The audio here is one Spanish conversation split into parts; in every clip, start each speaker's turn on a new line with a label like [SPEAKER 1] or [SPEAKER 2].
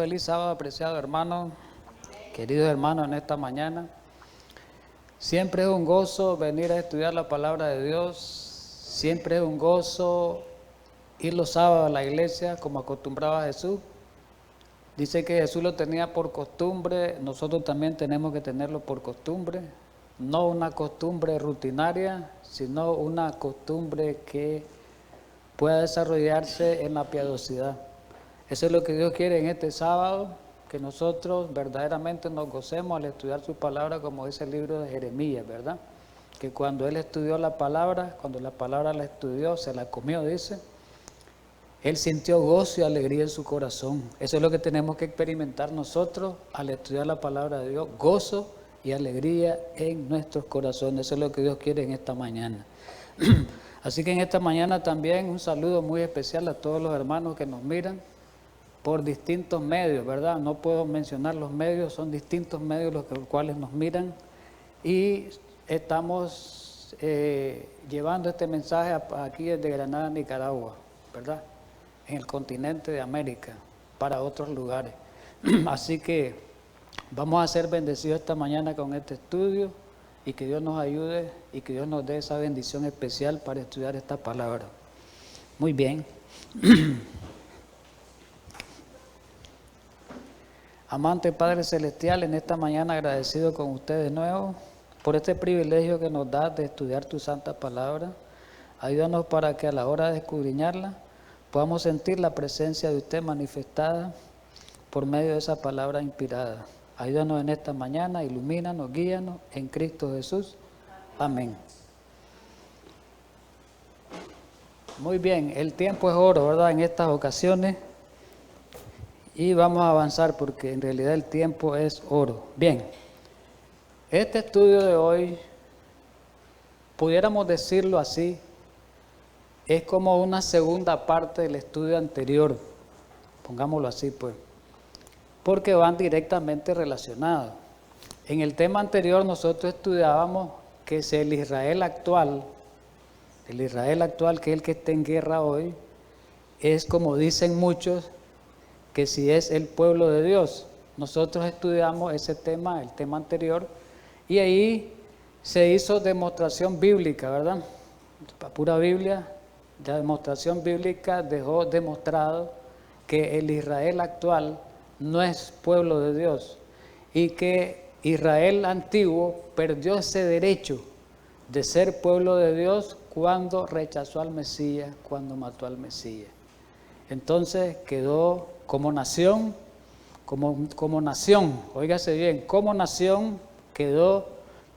[SPEAKER 1] feliz sábado, apreciado hermano, queridos hermanos, en esta mañana. Siempre es un gozo venir a estudiar la palabra de Dios, siempre es un gozo ir los sábados a la iglesia como acostumbraba Jesús. Dice que Jesús lo tenía por costumbre, nosotros también tenemos que tenerlo por costumbre, no una costumbre rutinaria, sino una costumbre que pueda desarrollarse en la piadosidad. Eso es lo que Dios quiere en este sábado, que nosotros verdaderamente nos gocemos al estudiar su palabra, como dice el libro de Jeremías, ¿verdad? Que cuando él estudió la palabra, cuando la palabra la estudió, se la comió, dice, él sintió gozo y alegría en su corazón. Eso es lo que tenemos que experimentar nosotros al estudiar la palabra de Dios, gozo y alegría en nuestros corazones. Eso es lo que Dios quiere en esta mañana. Así que en esta mañana también un saludo muy especial a todos los hermanos que nos miran por distintos medios, ¿verdad? No puedo mencionar los medios, son distintos medios los cuales nos miran y estamos llevando este mensaje aquí desde Granada, Nicaragua, ¿verdad? En el continente de América, para otros lugares. Así que vamos a ser bendecidos esta mañana con este estudio y que Dios nos ayude y que Dios nos dé esa bendición especial para estudiar esta palabra. Muy bien. Amante Padre Celestial, en esta mañana agradecido con ustedes de nuevo por este privilegio que nos da de estudiar tu santa palabra. Ayúdanos para que a la hora de escudriñarla podamos sentir la presencia de usted manifestada por medio de esa palabra inspirada. Ayúdanos en esta mañana, ilumínanos, guíanos en Cristo Jesús. Amén. Muy bien, el tiempo es oro, ¿verdad? En estas ocasiones. Y vamos a avanzar porque en realidad el tiempo es oro. Bien, este estudio de hoy, pudiéramos decirlo así, es como una segunda parte del estudio anterior, pongámoslo así pues, porque van directamente relacionados. En el tema anterior nosotros estudiábamos que es el Israel actual que es el que está en guerra hoy, es como dicen muchos, que si es el pueblo de Dios. Nosotros estudiamos ese tema, el tema anterior, y ahí se hizo demostración bíblica, ¿verdad? La pura Biblia, la demostración bíblica dejó demostrado que el Israel actual no es pueblo de Dios y que Israel antiguo perdió ese derecho de ser pueblo de Dios cuando rechazó al Mesías, cuando mató al Mesías. Entonces quedó como nación, óigase bien, como nación quedó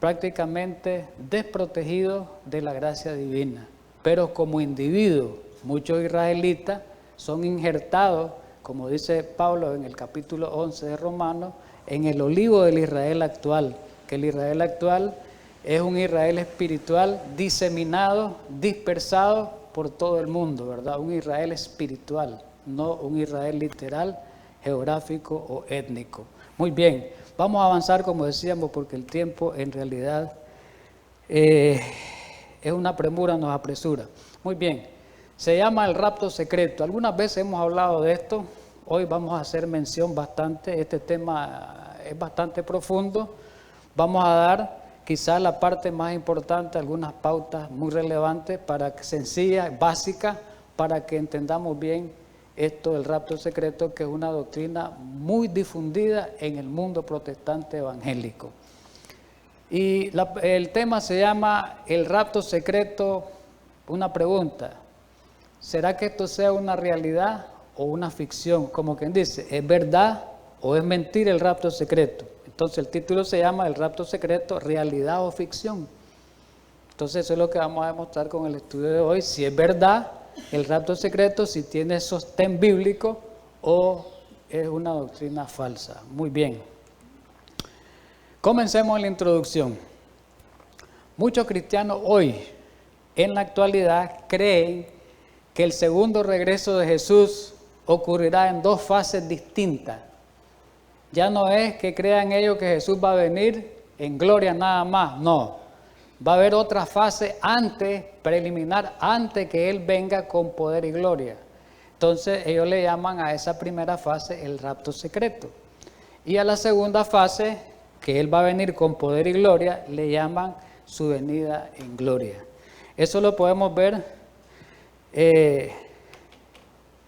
[SPEAKER 1] prácticamente desprotegido de la gracia divina. Pero como individuo, muchos israelitas son injertados, como dice Pablo en el capítulo 11 de Romanos, en el olivo del Israel actual, que el Israel actual es un Israel espiritual diseminado, dispersado por todo el mundo, ¿verdad? Un Israel espiritual, no un Israel literal, geográfico o étnico. Muy bien, vamos a avanzar como decíamos porque el tiempo en realidad es una premura, nos apresura. Muy bien, se llama el rapto secreto. Algunas veces hemos hablado de esto, hoy vamos a hacer mención bastante, este tema es bastante profundo. Vamos a dar quizás la parte más importante, algunas pautas muy relevantes, sencillas, básicas, para que entendamos bien esto del rapto secreto, que es una doctrina muy difundida en el mundo protestante evangélico. Y el tema se llama el rapto secreto. Una pregunta, ¿será que esto sea una realidad o una ficción? Como quien dice, ¿es verdad o es mentira el rapto secreto? Entonces el título se llama el rapto secreto, realidad o ficción. Entonces eso es lo que vamos a demostrar con el estudio de hoy, si es verdad el rapto secreto, si tiene sostén bíblico o es una doctrina falsa. Muy bien. Comencemos la introducción. Muchos cristianos hoy, en la actualidad, creen que el segundo regreso de Jesús ocurrirá en dos fases distintas. Ya no es que crean ellos que Jesús va a venir en gloria nada más, no. Va a haber otra fase antes, preliminar, antes que Él venga con poder y gloria. Entonces ellos le llaman a esa primera fase el rapto secreto. Y a la segunda fase, que Él va a venir con poder y gloria, le llaman su venida en gloria. Eso lo podemos ver,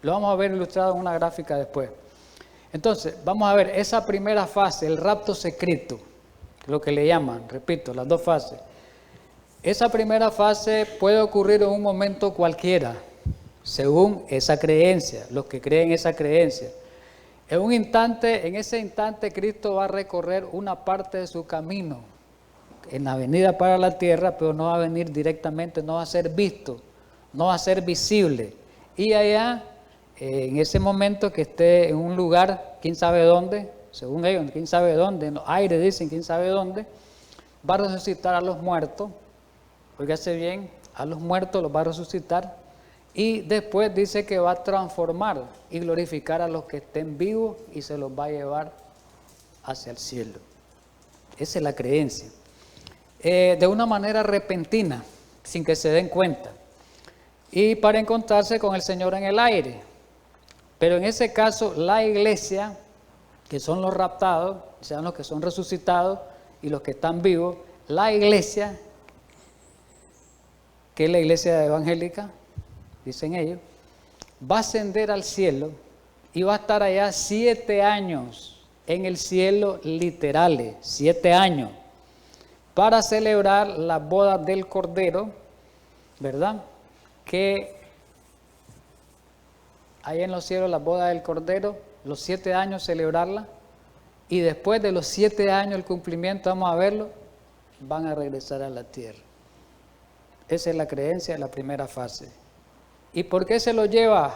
[SPEAKER 1] lo vamos a ver ilustrado en una gráfica después. Entonces, vamos a ver esa primera fase, el rapto secreto, lo que le llaman, repito, las dos fases. Esa primera fase puede ocurrir en un momento cualquiera, según esa creencia, los que creen esa creencia. En ese instante Cristo va a recorrer una parte de su camino en la venida para la tierra, pero no va a venir directamente, no va a ser visto, no va a ser visible. Y allá, en ese momento que esté en un lugar, quién sabe dónde, según ellos, quién sabe dónde, en los aires dicen quién sabe dónde, va a resucitar a los muertos, óigase bien, a los muertos los va a resucitar, y después dice que va a transformar y glorificar a los que estén vivos y se los va a llevar hacia el cielo. Esa es la creencia. De una manera repentina, sin que se den cuenta, y para encontrarse con el Señor en el aire. Pero en ese caso, la iglesia, que son los raptados, sean los que son resucitados y los que están vivos, la iglesia, que es la iglesia evangélica, dicen ellos, va a ascender al cielo y va a estar allá 7 años en el cielo literales, 7 años, para celebrar las bodas del Cordero, ¿verdad? Que hay en los cielos las bodas del Cordero, los 7 años celebrarla, y después de los 7 años el cumplimiento, vamos a verlo, van a regresar a la tierra. Esa es la creencia de la primera fase. ¿Y por qué se lo lleva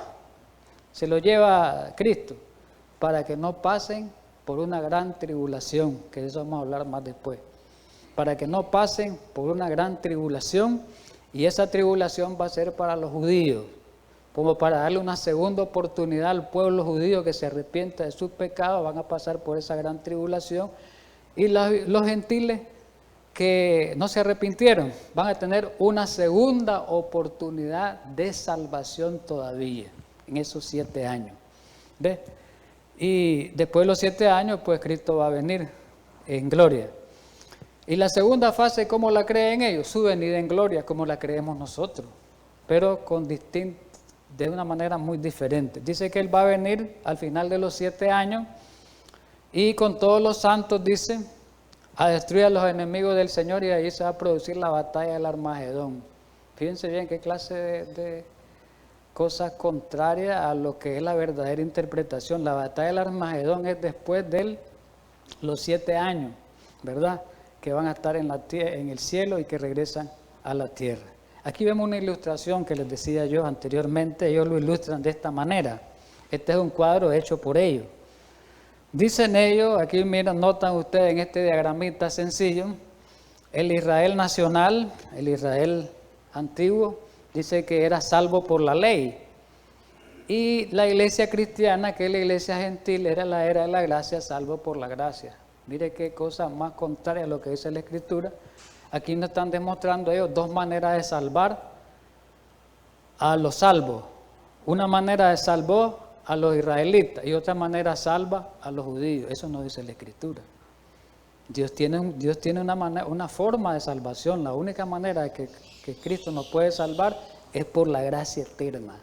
[SPEAKER 1] Cristo? Para que no pasen por una gran tribulación, que de eso vamos a hablar más después. Para que no pasen por una gran tribulación, y esa tribulación va a ser para los judíos, como para darle una segunda oportunidad al pueblo judío que se arrepienta de sus pecados, van a pasar por esa gran tribulación, y los gentiles que no se arrepintieron van a tener una segunda oportunidad de salvación todavía en esos 7 años. ¿Ves? Y después de los 7 años, pues Cristo va a venir en gloria. Y la segunda fase, ¿cómo la creen ellos? Su venida en gloria, como la creemos nosotros, pero de una manera muy diferente. Dice que Él va a venir al final de los 7 años y con todos los santos, dice, a destruir a los enemigos del Señor, y ahí se va a producir la batalla del Armagedón. Fíjense bien qué clase de cosas contrarias a lo que es la verdadera interpretación. La batalla del Armagedón es después de los 7 años, ¿verdad? Que van a estar en el cielo y que regresan a la tierra. Aquí vemos una ilustración que les decía yo anteriormente, ellos lo ilustran de esta manera. Este es un cuadro hecho por ellos. Dicen ellos, aquí miren, notan ustedes en este diagramita sencillo, el Israel nacional, el Israel antiguo, dice que era salvo por la ley. Y la iglesia cristiana, que es la iglesia gentil, era la era de la gracia, salvo por la gracia. Mire qué cosa más contraria a lo que dice la Escritura. Aquí nos están demostrando ellos dos maneras de salvar a los salvos. Una manera de salvar a los israelitas y otra manera salva a los judíos. Eso no dice la Escritura. Dios tiene una forma de salvación. La única manera que Cristo nos puede salvar es por la gracia eterna.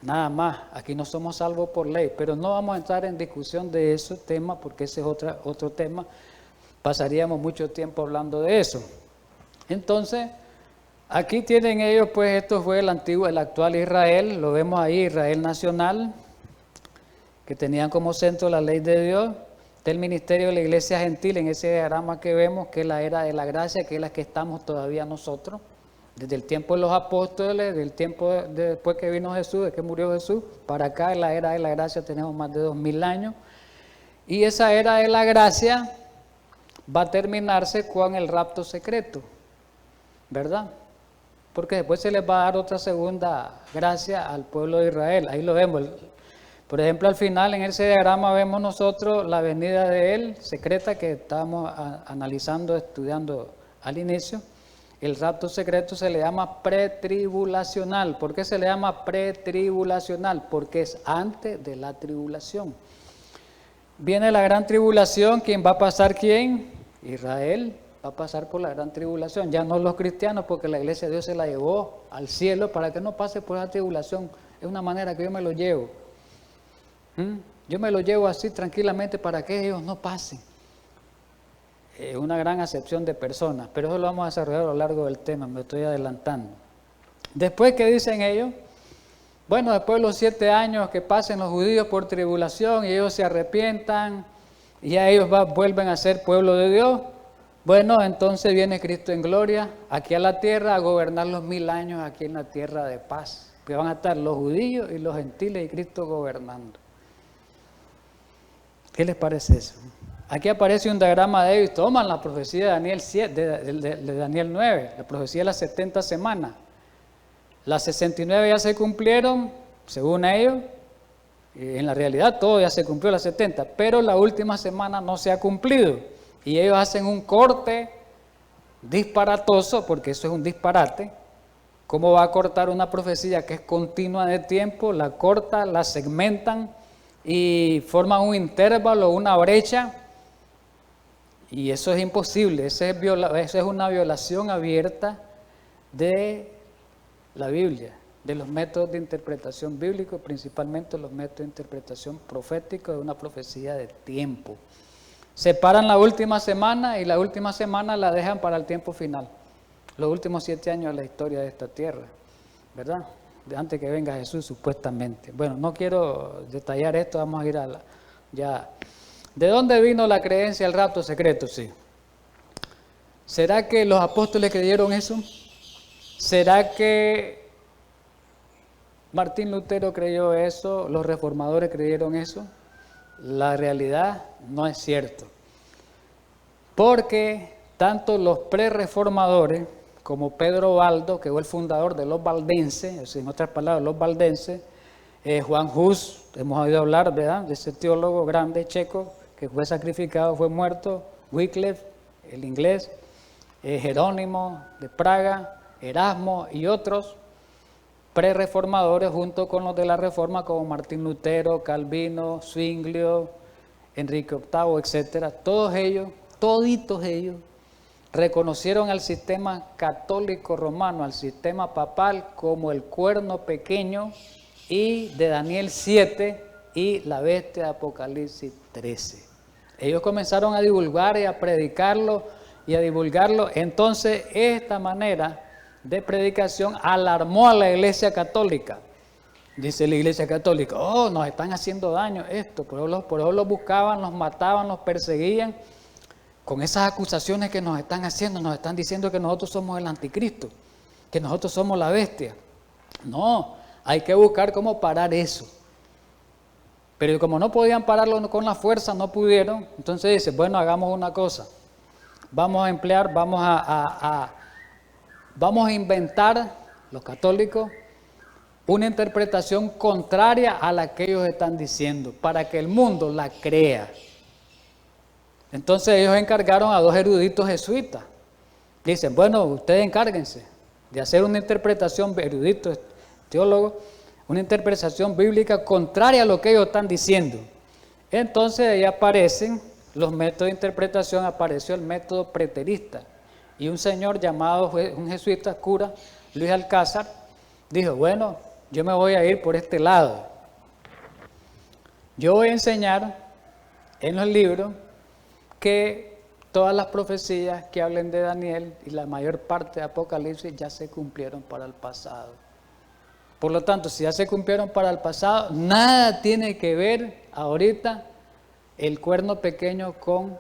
[SPEAKER 1] Nada más. Aquí no somos salvos por ley, pero no vamos a entrar en discusión de ese tema porque ese es otro tema. Pasaríamos mucho tiempo hablando de eso. Entonces, aquí tienen ellos, pues esto fue el actual Israel, lo vemos ahí, Israel nacional, que tenían como centro la ley de Dios, del ministerio de la iglesia gentil, en ese diagrama que vemos, que es la era de la gracia, que es la que estamos todavía nosotros, desde el tiempo de los apóstoles, del tiempo después que vino Jesús, de que murió Jesús, para acá en la era de la gracia tenemos más de 2000 años, y esa era de la gracia va a terminarse con el rapto secreto, ¿verdad? Porque después se les va a dar otra segunda gracia al pueblo de Israel. Ahí lo vemos. Por ejemplo, al final en ese diagrama vemos nosotros la venida de Él secreta que estábamos analizando, estudiando al inicio. el rapto secreto se le llama pretribulacional. ¿Por qué se le llama pretribulacional? Porque es antes de la tribulación. Viene la gran tribulación, ¿quién va a pasar? ¿Quién? Israel va a pasar por la gran tribulación, ya no los cristianos, porque la iglesia de Dios se la llevó al cielo para que no pase por esa tribulación. Es una manera que yo me lo llevo. Yo me lo llevo así tranquilamente para que ellos no pasen. Una gran acepción de personas, pero eso lo vamos a desarrollar a lo largo del tema, me estoy adelantando. Después, ¿qué dicen ellos? Bueno, después de los 7 años que pasen los judíos por tribulación y ellos se arrepientan y ya ellos vuelven a ser pueblo de Dios, bueno, entonces viene Cristo en gloria aquí a la tierra a gobernar los 1000 años aquí en la tierra de paz, que van a estar los judíos y los gentiles y Cristo gobernando. ¿Qué les parece eso? Aquí aparece un diagrama de ellos, toman la profecía de Daniel 7, de Daniel 9, la profecía de las 70 semanas. Las 69 ya se cumplieron, según ellos, en la realidad todo ya se cumplió las 70, pero la última semana no se ha cumplido. Y ellos hacen un corte disparatoso, porque eso es un disparate. ¿Cómo va a cortar una profecía que es continua de tiempo? La cortan, la segmentan y forman un intervalo, una brecha. Y eso es imposible, eso es una violación abierta de la Biblia, de los métodos de interpretación bíblica, principalmente los métodos de interpretación profética de una profecía de tiempo. Separan la última semana y la última semana la dejan para el tiempo final, los últimos 7 años de la historia de esta tierra, ¿verdad? Antes que venga Jesús, supuestamente. Bueno, no quiero detallar esto, vamos a ir a ya. ¿De dónde vino la creencia al rapto secreto? Sí. ¿Será que los apóstoles creyeron eso? ¿Será que Martín Lutero creyó eso? ¿Los reformadores creyeron eso? La realidad no es cierto. Porque tanto los pre-reformadores como Pedro Baldo, que fue el fundador de los valdenses, en otras palabras, los valdenses, Juan Hus, hemos oído hablar, ¿verdad?, de ese teólogo grande checo que fue sacrificado, fue muerto, Wycliffe, el inglés, Jerónimo de Praga, Erasmo y otros pre-reformadores junto con los de la Reforma como Martín Lutero, Calvino, Zwinglio, Enrique VIII, etcétera. Todos ellos, toditos ellos, reconocieron al sistema católico romano, al sistema papal como el cuerno pequeño y de Daniel 7 y la bestia de Apocalipsis 13. Ellos comenzaron a divulgar y a predicarlo y a divulgarlo. Entonces, esta manera de predicación alarmó a la Iglesia Católica. Dice la Iglesia Católica, oh, nos están haciendo daño esto, por eso los buscaban, los mataban, los perseguían. Con esas acusaciones que nos están haciendo, nos están diciendo que nosotros somos el anticristo, que nosotros somos la bestia. No, hay que buscar cómo parar eso. Pero como no podían pararlo con la fuerza, no pudieron, entonces dice, bueno, hagamos una cosa. Vamos a emplear, vamos a inventar, los católicos, una interpretación contraria a la que ellos están diciendo, para que el mundo la crea. Entonces ellos encargaron a 2 eruditos jesuitas. Dicen, bueno, ustedes encárguense de hacer una interpretación, eruditos, teólogos, una interpretación bíblica contraria a lo que ellos están diciendo. Entonces ahí aparecen los métodos de interpretación, apareció el método preterista. Y un señor llamado, un jesuita cura, Luis Alcázar, dijo, bueno, yo me voy a ir por este lado. Yo voy a enseñar en los libros que todas las profecías que hablen de Daniel y la mayor parte de Apocalipsis ya se cumplieron para el pasado. Por lo tanto, si ya se cumplieron para el pasado, nada tiene que ver ahorita el cuerno pequeño con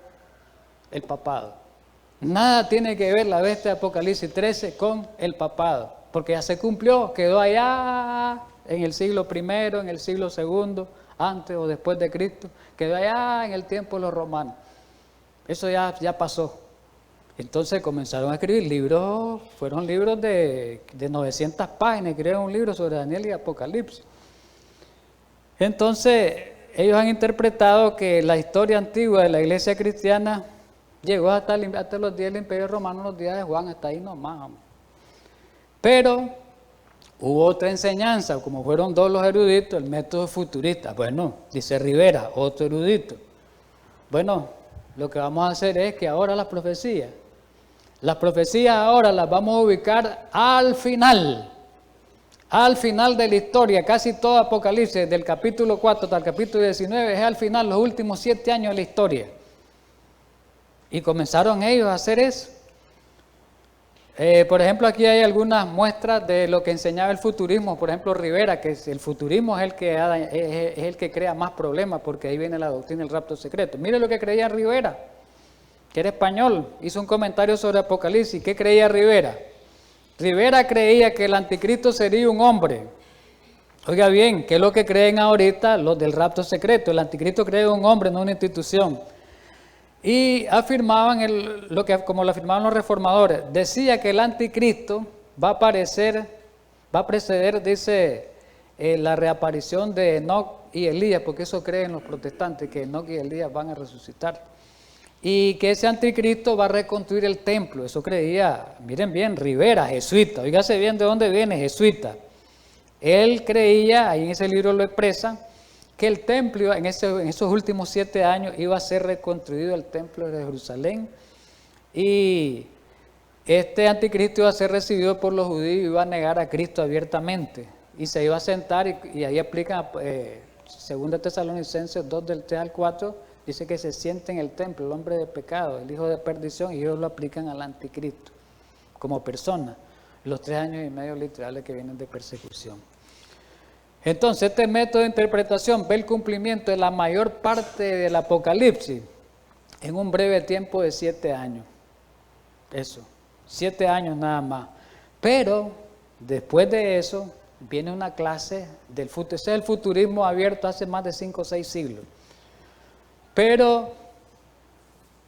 [SPEAKER 1] el papado. Nada tiene que ver la bestia de Apocalipsis 13 con el papado, porque ya se cumplió, quedó allá en el siglo I, en el siglo II, antes o después de Cristo, quedó allá en el tiempo de los romanos. Eso ya pasó. Entonces comenzaron a escribir libros, fueron libros de 900 páginas, escribieron un libro sobre Daniel y Apocalipsis. Entonces, ellos han interpretado que la historia antigua de la iglesia cristiana Llegó hasta los días del Imperio Romano, los días de Juan, hasta ahí nomás. Pero hubo otra enseñanza, como fueron dos los eruditos, el método futurista. Bueno, dice Rivera, otro erudito. Bueno, lo que vamos a hacer es que ahora las profecías ahora las vamos a ubicar al final de la historia. Casi todo Apocalipsis, del capítulo 4 hasta el capítulo 19, es al final, los últimos 7 años de la historia. Y comenzaron ellos a hacer eso. Por ejemplo, aquí hay algunas muestras de lo que enseñaba el futurismo. Por ejemplo, Rivera, que el futurismo es el que crea más problemas, porque ahí viene la doctrina del rapto secreto. Mire lo que creía Rivera, que era español, hizo un comentario sobre Apocalipsis. ¿Qué creía Rivera? Rivera creía que el anticristo sería un hombre. Oiga bien, ¿qué es lo que creen ahorita los del rapto secreto? El anticristo cree un hombre, no una institución. Y afirmaban, como lo afirmaban los reformadores, decía que el anticristo va a preceder, dice, la reaparición de Enoc y Elías, porque eso creen los protestantes, que Enoc y Elías van a resucitar. Y que ese anticristo va a reconstruir el templo. Eso creía, miren bien, Rivera, jesuita. Oígase bien de dónde viene, jesuita. Él creía, ahí en ese libro lo expresa, que el templo en esos últimos 7 años iba a ser reconstruido, el templo de Jerusalén. Y este anticristo iba a ser recibido por los judíos y iba a negar a Cristo abiertamente. Y se iba a sentar, y ahí aplica 2 Tesalonicenses 2, del 3 al 4, dice que se siente en el templo el hombre de pecado, el hijo de perdición, y ellos lo aplican al anticristo como persona, los 3 años y medio literales que vienen de persecución. Entonces, este método de interpretación ve el cumplimiento de la mayor parte del Apocalipsis en un breve tiempo de 7 años. Eso, 7 años nada más. Pero, después de eso, viene una clase del futurismo. Ese es el futurismo abierto hace más de 5 o 6 siglos. Pero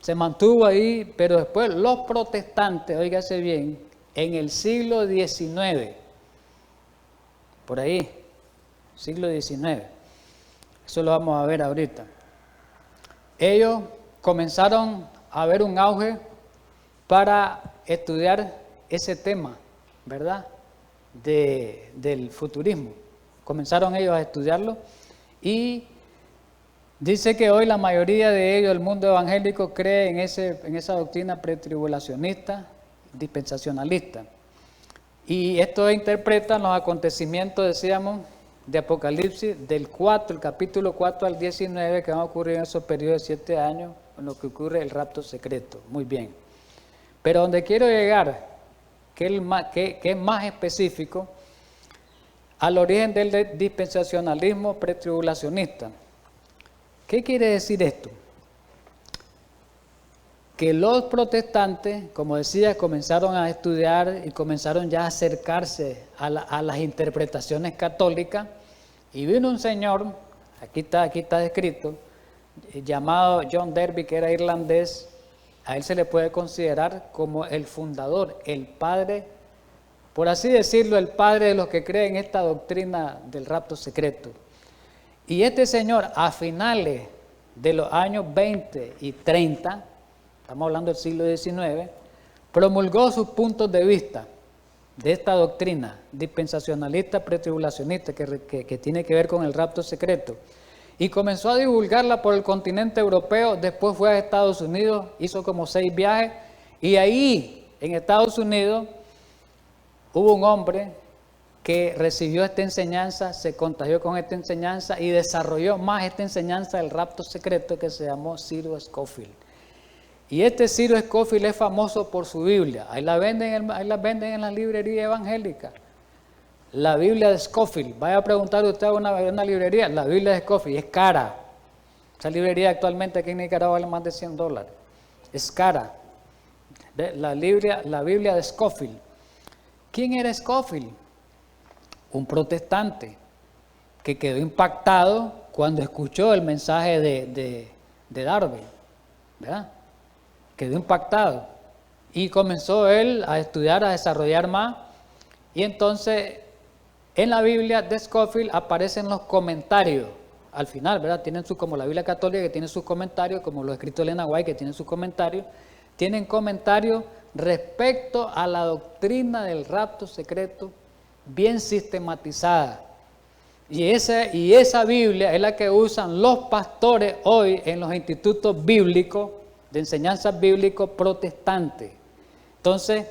[SPEAKER 1] se mantuvo ahí, pero después los protestantes, óigase bien, en el siglo XIX, por ahí, siglo XIX, eso lo vamos a ver ahorita, ellos comenzaron a ver un auge para estudiar ese tema, ¿verdad?, del futurismo. Comenzaron ellos a estudiarlo y dice que hoy la mayoría de ellos, el mundo evangélico, cree en esa doctrina pretribulacionista, dispensacionalista. Y esto interpretan los acontecimientos, decíamos, de Apocalipsis del capítulo 4 al 19, que van a ocurrir en esos periodos de 7 años, en lo que ocurre el rapto secreto. Muy bien. Pero donde quiero llegar, que es más específico, al origen del dispensacionalismo pretribulacionista. ¿Qué quiere decir esto? Que los protestantes, como decía, comenzaron a estudiar y comenzaron ya a acercarse a las interpretaciones católicas, y vino un señor, aquí está descrito, llamado John Derby, que era irlandés. A él se le puede considerar como el fundador, el padre, por así decirlo, el padre de los que creen esta doctrina del rapto secreto. Y este señor, a finales de los años 20 y 30, estamos hablando del siglo XIX, promulgó sus puntos de vista de esta doctrina dispensacionalista pretribulacionista que tiene que ver con el rapto secreto, y comenzó a divulgarla por el continente europeo. Después fue a Estados Unidos, hizo como 6 viajes, y ahí en Estados Unidos hubo un hombre que recibió esta enseñanza, se contagió con esta enseñanza y desarrolló más esta enseñanza del rapto secreto, que se llamó Cyril Scofield. Y este Cyril Scofield es famoso por su Biblia. Ahí la venden en las librerías evangélicas. La Biblia de Scofield. Vaya a preguntar usted a una librería. La Biblia de Scofield es cara. Esa librería actualmente aquí en Nicaragua vale más de $100. Es cara. La Biblia de Scofield. ¿Quién era Scofield? Un protestante que quedó impactado cuando escuchó el mensaje de Darby, ¿verdad? Quedó impactado y comenzó él a estudiar, a desarrollar más, y entonces en la Biblia de Scofield aparecen los comentarios al final, ¿verdad? Tienen como la Biblia Católica que tiene sus comentarios, como los escritos de Elena White que tienen sus comentarios, tienen comentarios respecto a la doctrina del rapto secreto bien sistematizada. Y esa Biblia es la que usan los pastores hoy en los institutos bíblicos, de enseñanza bíblico protestantes. Entonces,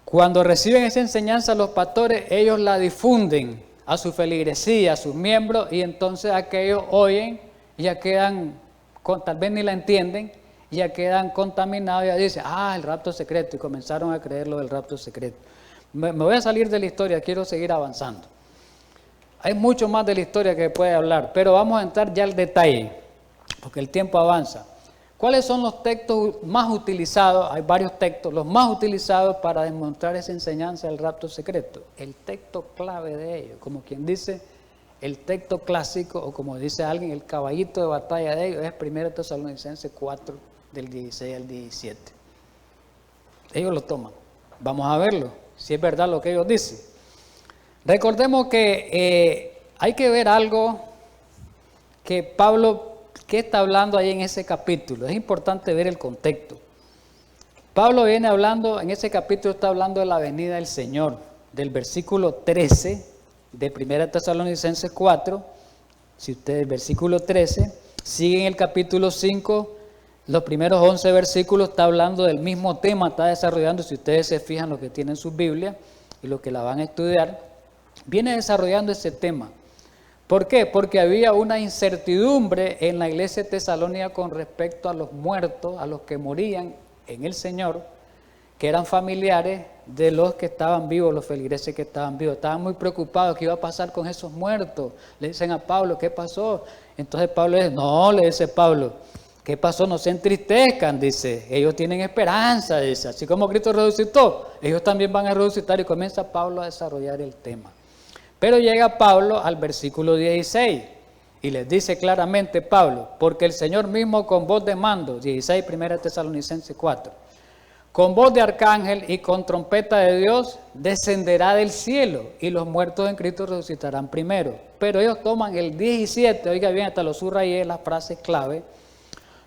[SPEAKER 1] cuando reciben esa enseñanza los pastores, ellos la difunden a su feligresía, a sus miembros, y entonces aquellos oyen y ya quedan, tal vez ni la entienden, y ya quedan contaminados y ya dicen, el rapto secreto, y comenzaron a creer lo del rapto secreto. Me voy a salir de la historia, quiero seguir avanzando. Hay mucho más de la historia que puede hablar, pero vamos a entrar ya al detalle, porque el tiempo avanza. ¿Cuáles son los textos más utilizados? Hay varios textos, los más utilizados para demostrar esa enseñanza del rapto secreto. El texto clave de ellos, como quien dice, el texto clásico, o como dice alguien, el caballito de batalla de ellos, es 1 Tesalonicenses 4, del 16 al 17. Ellos lo toman. Vamos a verlo, si es verdad lo que ellos dicen. Recordemos que hay que ver algo que Pablo, que está hablando ahí en ese capítulo. Es importante ver el contexto. Pablo viene hablando, en ese capítulo está hablando de la venida del Señor, del versículo 13 de 1 Tesalonicenses 4. Si ustedes, el versículo 13, siguen el capítulo 5, los primeros 11 versículos, está hablando del mismo tema, está desarrollando, si ustedes se fijan lo que tienen sus Biblias y lo que la van a estudiar, viene desarrollando ese tema. ¿Por qué? Porque había una incertidumbre en la iglesia de Tesalónica con respecto a los muertos, a los que morían en el Señor, que eran familiares de los que estaban vivos, los feligreses que estaban vivos. Estaban muy preocupados, ¿qué iba a pasar con esos muertos? Le dicen a Pablo, ¿qué pasó? Entonces Pablo dice, no, le dice Pablo, ¿qué pasó? No se entristezcan, dice, ellos tienen esperanza, dice, así como Cristo resucitó, ellos también van a resucitar, y comienza Pablo a desarrollar el tema. Pero llega Pablo al versículo 16 y les dice claramente Pablo, porque el Señor mismo con voz de mando, 16, 1 Tesalonicenses 4, con voz de arcángel y con trompeta de Dios descenderá del cielo y los muertos en Cristo resucitarán primero. Pero ellos toman el 17, oiga bien, hasta lo subrayé, las frases clave.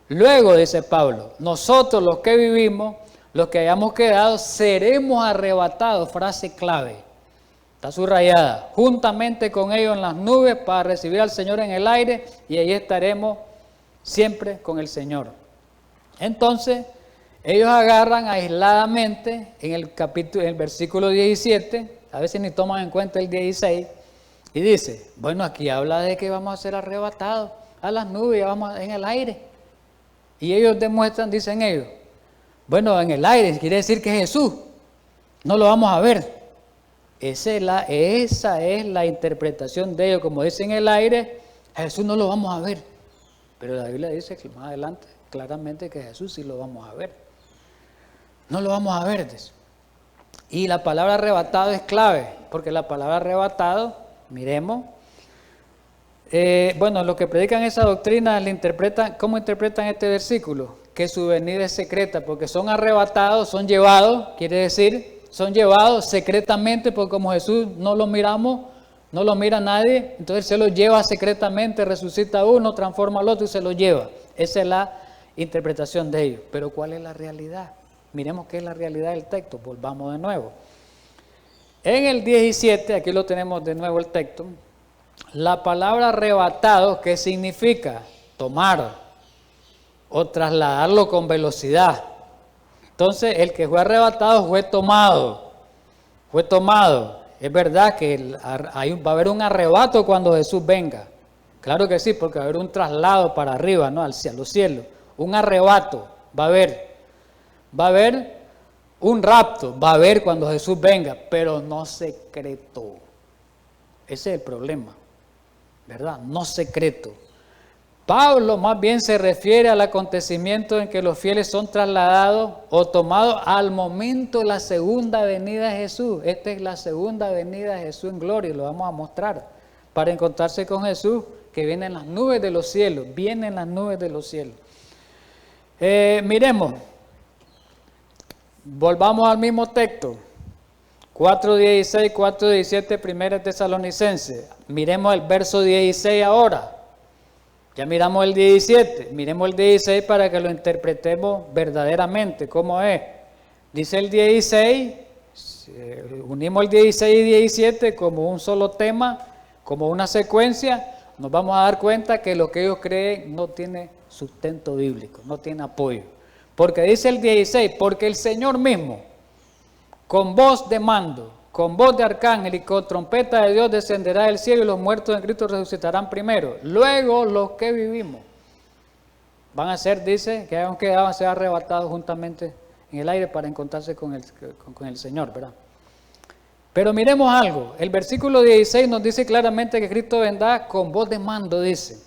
[SPEAKER 1] Luego, dice Pablo, nosotros los que vivimos, los que hayamos quedado, seremos arrebatados, frase clave. Está subrayada, juntamente con ellos en las nubes para recibir al Señor en el aire, y ahí estaremos siempre con el Señor. Entonces, ellos agarran aisladamente en el versículo 17, a veces ni toman en cuenta el 16, y dice, bueno, aquí habla de que vamos a ser arrebatados a las nubes, vamos en el aire. Y ellos demuestran, dicen ellos, bueno, en el aire quiere decir que Jesús, no lo vamos a ver. Esa es la interpretación de ellos, como dicen en el aire, a Jesús no lo vamos a ver, pero la Biblia dice que más adelante claramente que Jesús sí lo vamos a ver, no lo vamos a ver. Y la palabra arrebatado es clave, porque la palabra arrebatado, miremos, bueno, los que predican esa doctrina, ¿cómo interpretan este versículo? Que su venida es secreta, porque son arrebatados, son llevados, quiere decir, son llevados secretamente, porque como Jesús no lo miramos, no lo mira nadie, entonces se lo lleva secretamente, resucita a uno, transforma al otro y se lo lleva. Esa es la interpretación de ellos. Pero ¿cuál es la realidad? Miremos qué es la realidad del texto, volvamos de nuevo. En el 17, aquí lo tenemos de nuevo el texto, la palabra arrebatado, ¿qué significa? Tomar o trasladarlo con velocidad. Entonces, el que fue arrebatado fue tomado. Fue tomado. Es verdad que va a haber un arrebato cuando Jesús venga. Claro que sí, porque va a haber un traslado para arriba, ¿no? Hacia los cielos. Un arrebato va a haber. Va a haber un rapto, va a haber cuando Jesús venga, pero no secreto. Ese es el problema, ¿verdad? No secreto. Pablo más bien se refiere al acontecimiento en que los fieles son trasladados o tomados al momento de la segunda venida de Jesús. Esta es la segunda venida de Jesús en gloria, y lo vamos a mostrar, para encontrarse con Jesús, que viene en las nubes de los cielos, viene en las nubes de los cielos. Miremos, volvamos al mismo texto. 4:16, 4:17, Primera Tesalonicenses. Miremos el verso 16 ahora. Ya miramos el 17, miremos el 16 para que lo interpretemos verdaderamente, ¿cómo es? Dice el 16, unimos el 16 y 17 como un solo tema, como una secuencia, nos vamos a dar cuenta que lo que ellos creen no tiene sustento bíblico, no tiene apoyo. Porque dice el 16, porque el Señor mismo, con voz de mando, con voz de arcángel y con trompeta de Dios descenderá del cielo y los muertos en Cristo resucitarán primero. Luego los que vivimos van a ser, dice, que hayan quedado a ser arrebatados juntamente en el aire para encontrarse con el Señor, ¿verdad? Pero miremos algo, el versículo 16 nos dice claramente que Cristo vendrá con voz de mando, dice,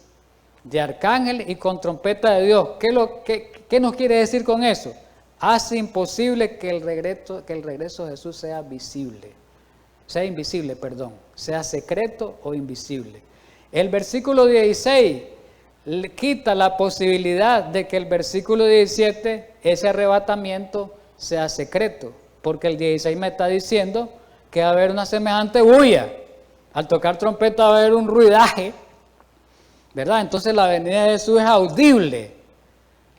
[SPEAKER 1] de arcángel y con trompeta de Dios. ¿Qué nos quiere decir con eso? Hace imposible que el regreso de Jesús sea invisible, sea secreto o invisible. El versículo 16 le quita la posibilidad de que el versículo 17, ese arrebatamiento, sea secreto, porque el 16 me está diciendo que va a haber una semejante bulla. Al tocar trompeta va a haber un ruidaje, ¿verdad? Entonces la venida de Jesús es audible.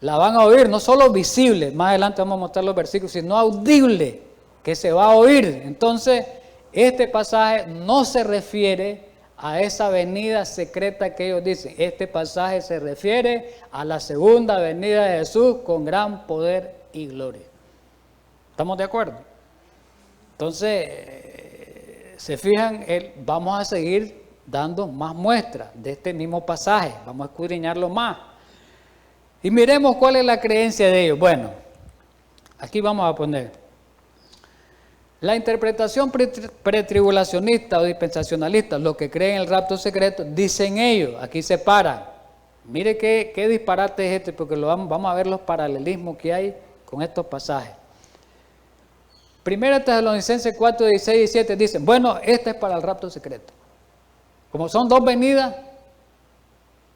[SPEAKER 1] La van a oír, no solo visible, más adelante vamos a mostrar los versículos, sino audible, que se va a oír. Entonces, este pasaje no se refiere a esa venida secreta que ellos dicen. Este pasaje se refiere a la segunda venida de Jesús con gran poder y gloria. ¿Estamos de acuerdo? Entonces, se fijan, vamos a seguir dando más muestras de este mismo pasaje, vamos a escudriñarlo más. Y miremos cuál es la creencia de ellos. Bueno, aquí vamos a poner la interpretación pretribulacionista o dispensacionalista, los que creen en el rapto secreto, dicen ellos, aquí se paran. Mire qué disparate es este, porque vamos a ver los paralelismos que hay con estos pasajes. Primera Tesalonicenses 4, 16 y 17 dicen, bueno, este es para el rapto secreto. Como son dos venidas,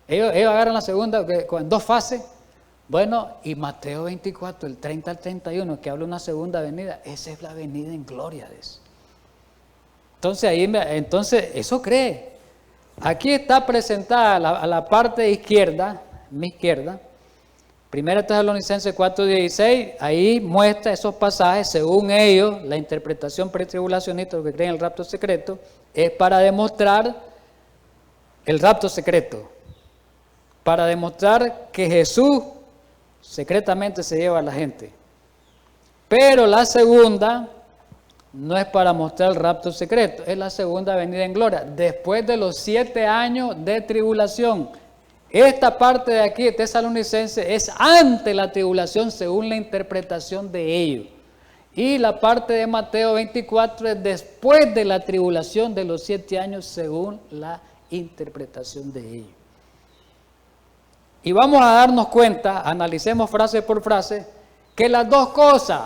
[SPEAKER 1] ellos agarran la segunda con dos fases. Bueno, y Mateo 24, el 30 al 31, que habla de una segunda venida, esa es la venida en gloria de eso. Entonces, eso cree. Aquí está presentada a la parte izquierda, mi izquierda, Primera Tesalonicenses 4:16, ahí muestra esos pasajes, según ellos, la interpretación pretribulacionista, lo que creen en el rapto secreto, es para demostrar el rapto secreto, para demostrar que Jesús secretamente se lleva a la gente. Pero la segunda no es para mostrar el rapto secreto, es la segunda venida en gloria, después de los 7 años de tribulación. Esta parte de aquí de Tesalonicense es ante la tribulación según la interpretación de ellos. Y la parte de Mateo 24 es después de la tribulación de los 7 años según la interpretación de ellos. Y vamos a darnos cuenta, analicemos frase por frase, que las dos cosas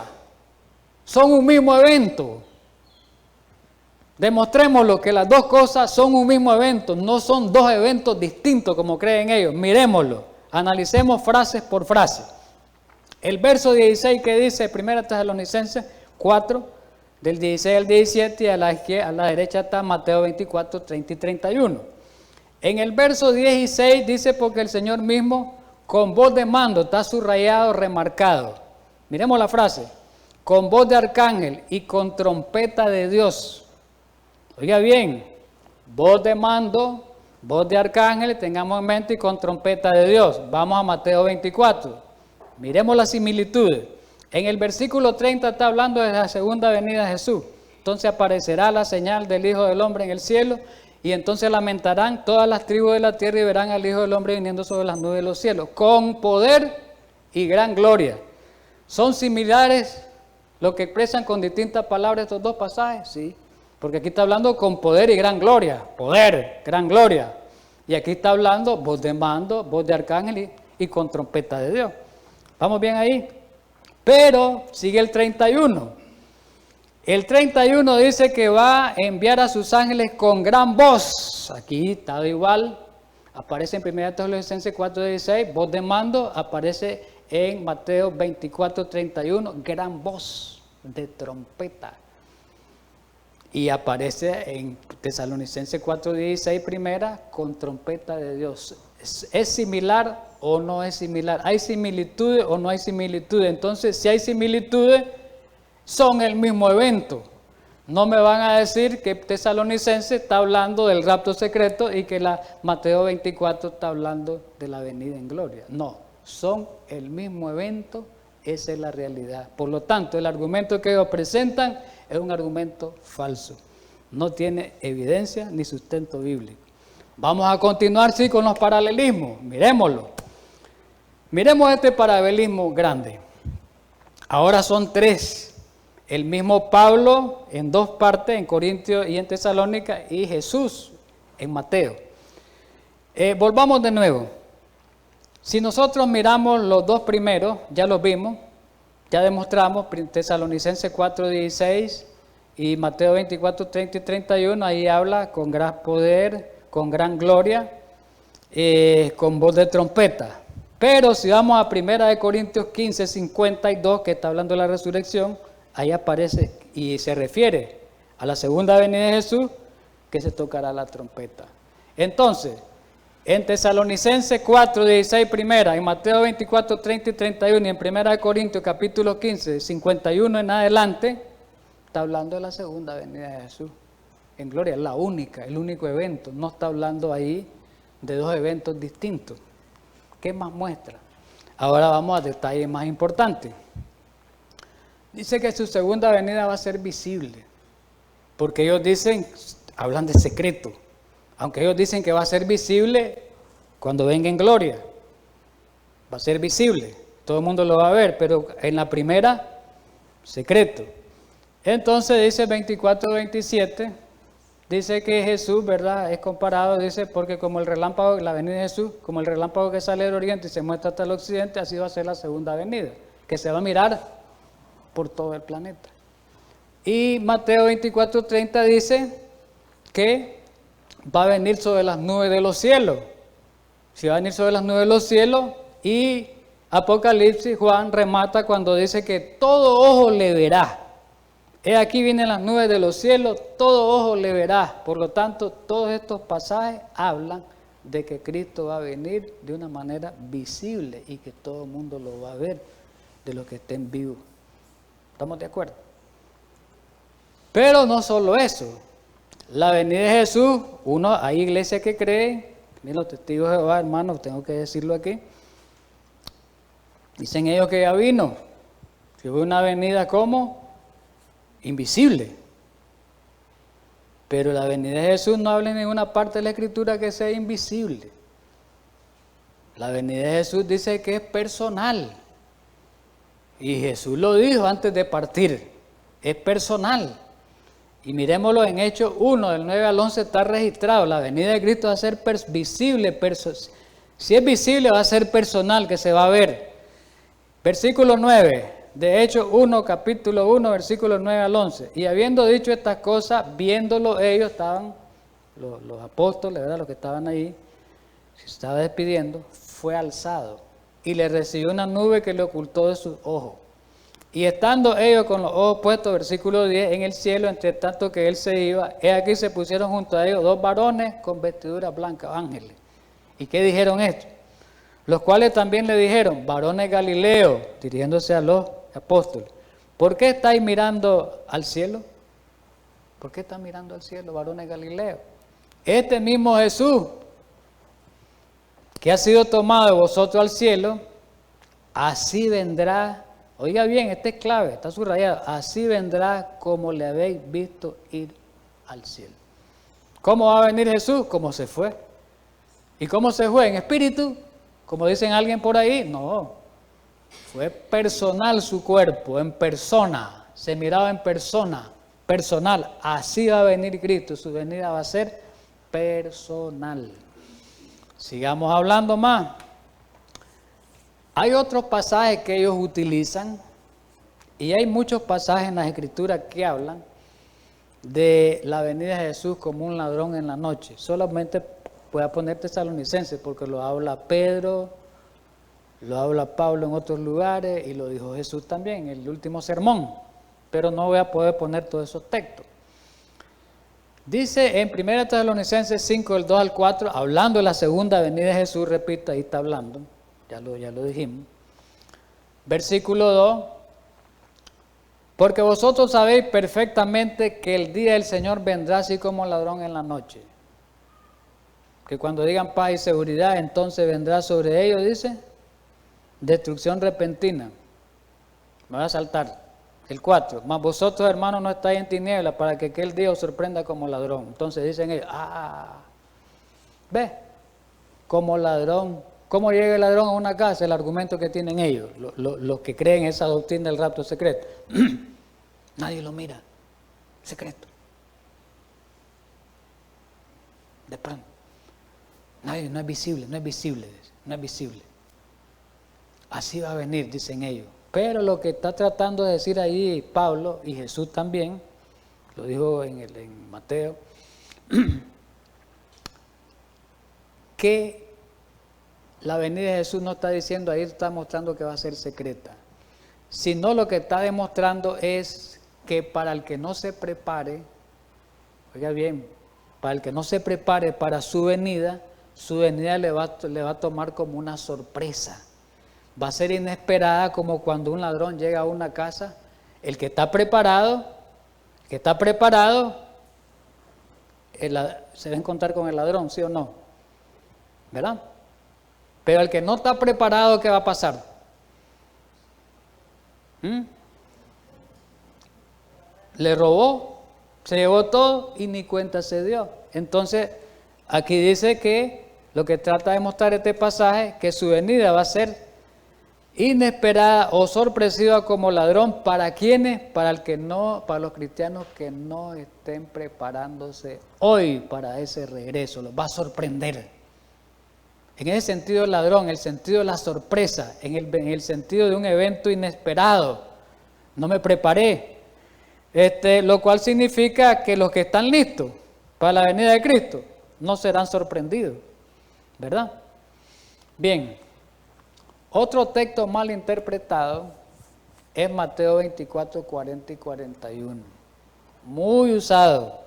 [SPEAKER 1] son un mismo evento. Demostrémoslo, que las dos cosas son un mismo evento, no son dos eventos distintos como creen ellos. Miremoslo, analicemos frases por frase. El verso 16 que dice 1 Tesalonicenses 4, del 16 al 17, y a la derecha está Mateo 24, 30 y 31. En el verso 16 dice, porque el Señor mismo con voz de mando, está subrayado, remarcado. Miremos la frase, con voz de arcángel y con trompeta de Dios. Oiga bien, voz de mando, voz de arcángel, tengamos en mente, y con trompeta de Dios. Vamos a Mateo 24. Miremos las similitudes. En el versículo 30 está hablando de la segunda venida de Jesús. Entonces aparecerá la señal del Hijo del Hombre en el cielo, y entonces lamentarán todas las tribus de la tierra y verán al Hijo del Hombre viniendo sobre las nubes de los cielos, con poder y gran gloria. ¿Son similares lo que expresan con distintas palabras estos dos pasajes? Sí. Porque aquí está hablando con poder y gran gloria, poder, gran gloria. Y aquí está hablando voz de mando, voz de arcángel y con trompeta de Dios. ¿Vamos bien ahí? Pero sigue el 31. El 31 dice que va a enviar a sus ángeles con gran voz. Aquí está igual, aparece en 1 Tesalonicenses 4:16, voz de mando, aparece en Mateo 24:31, gran voz de trompeta. Y aparece en Tesalonicenses 4:16 primera con trompeta de Dios. ¿Es similar o no es similar? ¿Hay similitudes o no hay similitudes? Entonces, si hay similitudes, son el mismo evento. No me van a decir que Tesalonicenses está hablando del rapto secreto y que Mateo 24 está hablando de la venida en gloria. No, son el mismo evento, esa es la realidad. Por lo tanto, el argumento que ellos presentan es un argumento falso. No tiene evidencia ni sustento bíblico. Vamos a continuar, sí, con los paralelismos. Miremoslo. Miremos este paralelismo grande. Ahora son tres. El mismo Pablo en dos partes, en Corintios y en Tesalónica, y Jesús en Mateo. Volvamos de nuevo. Si nosotros miramos los dos primeros, ya los vimos, ya demostramos, Tesalonicenses 4:16 y Mateo 24:30 y 31, ahí habla con gran poder, con gran gloria, con voz de trompeta. Pero si vamos a 1 Corintios 15:52, que está hablando de la resurrección, ahí aparece y se refiere a la segunda venida de Jesús, que se tocará la trompeta. Entonces, en Tesalonicenses 4:16 primera, en Mateo 24:30 y 31 y en 1 Corintios capítulo 15, 51 en adelante, está hablando de la segunda venida de Jesús en gloria, la única, el único evento. No está hablando ahí de dos eventos distintos. ¿Qué más muestra? Ahora vamos a detalles más importantes. Dice que su segunda venida va a ser visible, porque ellos dicen, hablan de secreto, aunque ellos dicen que va a ser visible cuando venga en gloria, va a ser visible, todo el mundo lo va a ver, pero en la primera, secreto. Entonces dice 24:27, dice que Jesús, ¿verdad? Es comparado, dice, porque como el relámpago, la venida de Jesús, como el relámpago que sale del oriente y se muestra hasta el occidente, así va a ser la segunda venida, que se va a mirar por todo el planeta. Y Mateo 24:30 dice que va a venir sobre las nubes de los cielos. Si va a venir sobre las nubes de los cielos, y Apocalipsis, Juan remata cuando dice que todo ojo le verá. Aquí vienen las nubes de los cielos, todo ojo le verá. Por lo tanto, todos estos pasajes hablan de que Cristo va a venir de una manera visible y que todo el mundo lo va a ver, de los que estén vivos. ¿Estamos de acuerdo? Pero no solo eso. La venida de Jesús, hay iglesias que creen, miren los testigos de Jehová, hermanos, tengo que decirlo aquí. Dicen ellos que ya vino, que fue una venida como invisible. Pero la venida de Jesús no habla en ninguna parte de la Escritura que sea invisible. La venida de Jesús dice que es personal. Y Jesús lo dijo antes de partir, es personal. Y miremoslo en Hechos 1, del 9 al 11 está registrado, la venida de Cristo va a ser visible, si es visible va a ser personal, que se va a ver. Versículo 9, de Hechos 1, capítulo 1, versículos 9 al 11. Y habiendo dicho estas cosas, viéndolo ellos, estaban los apóstoles, ¿verdad? Los que estaban ahí, se estaba despidiendo, fue alzado. Y le recibió una nube que le ocultó de sus ojos. Y estando ellos con los ojos puestos, versículo 10, en el cielo, entre tanto que él se iba, he aquí se pusieron junto a ellos dos varones con vestiduras blancas, ángeles. ¿Y qué dijeron estos? Los cuales también le dijeron, varones Galileos, dirigiéndose a los apóstoles, ¿por qué estáis mirando al cielo? ¿Por qué están mirando al cielo, varones Galileos? Este mismo Jesús, que ha sido tomado de vosotros al cielo, así vendrá, oiga bien, este es clave, está subrayado, así vendrá como le habéis visto ir al cielo. ¿Cómo va a venir Jesús? Como se fue. ¿Y cómo se fue? ¿En espíritu? Como dicen alguien por ahí, no, fue personal su cuerpo, en persona, se miraba en persona, personal, así va a venir Cristo, su venida va a ser personal. Sigamos hablando más. Hay otros pasajes que ellos utilizan y hay muchos pasajes en las Escrituras que hablan de la venida de Jesús como un ladrón en la noche. Solamente voy a poner Tesalonicenses porque lo habla Pedro, lo habla Pablo en otros lugares y lo dijo Jesús también en el último sermón, pero no voy a poder poner todos esos textos. Dice en 1 Tesalonicenses 5, del 2 al 4, hablando de la segunda venida de Jesús, repito, ahí está hablando, ya lo dijimos. Versículo 2, porque vosotros sabéis perfectamente que el día del Señor vendrá así como ladrón en la noche. Que cuando digan paz y seguridad, entonces vendrá sobre ellos, dice, destrucción repentina. Me voy a saltar. El 4, mas vosotros, hermanos, no estáis en tinieblas para que aquel día os sorprenda como ladrón. Entonces dicen ellos, ¿ves? Como ladrón. ¿Cómo llega el ladrón a una casa? El argumento que tienen ellos, los que creen esa doctrina del rapto secreto. Nadie lo mira, secreto. De pronto. Nadie, no es visible. Así va a venir, dicen ellos. Pero lo que está tratando de decir ahí Pablo y Jesús también, lo dijo en Mateo, que la venida de Jesús no está diciendo, ahí está mostrando que va a ser secreta, sino lo que está demostrando es que para el que no se prepare, oiga bien, para el que no se prepare para su venida le va a tomar como una sorpresa. Va a ser inesperada, como cuando un ladrón llega a una casa. El que está preparado, se va a encontrar con el ladrón, ¿sí o no? ¿Verdad? Pero el que no está preparado, ¿qué va a pasar? Le robó, se llevó todo y ni cuenta se dio. Entonces, aquí dice que lo que trata de mostrar este pasaje, que su venida va a ser inesperada o sorpresiva como ladrón. ¿Para quiénes? Para los cristianos que no estén preparándose hoy para ese regreso. Los va a sorprender. En ese sentido, el ladrón, en el sentido de la sorpresa, en el sentido de un evento inesperado. No me preparé. Lo cual significa que los que están listos para la venida de Cristo no serán sorprendidos, ¿verdad? Bien. Otro texto mal interpretado es Mateo 24, 40 y 41. Muy usado.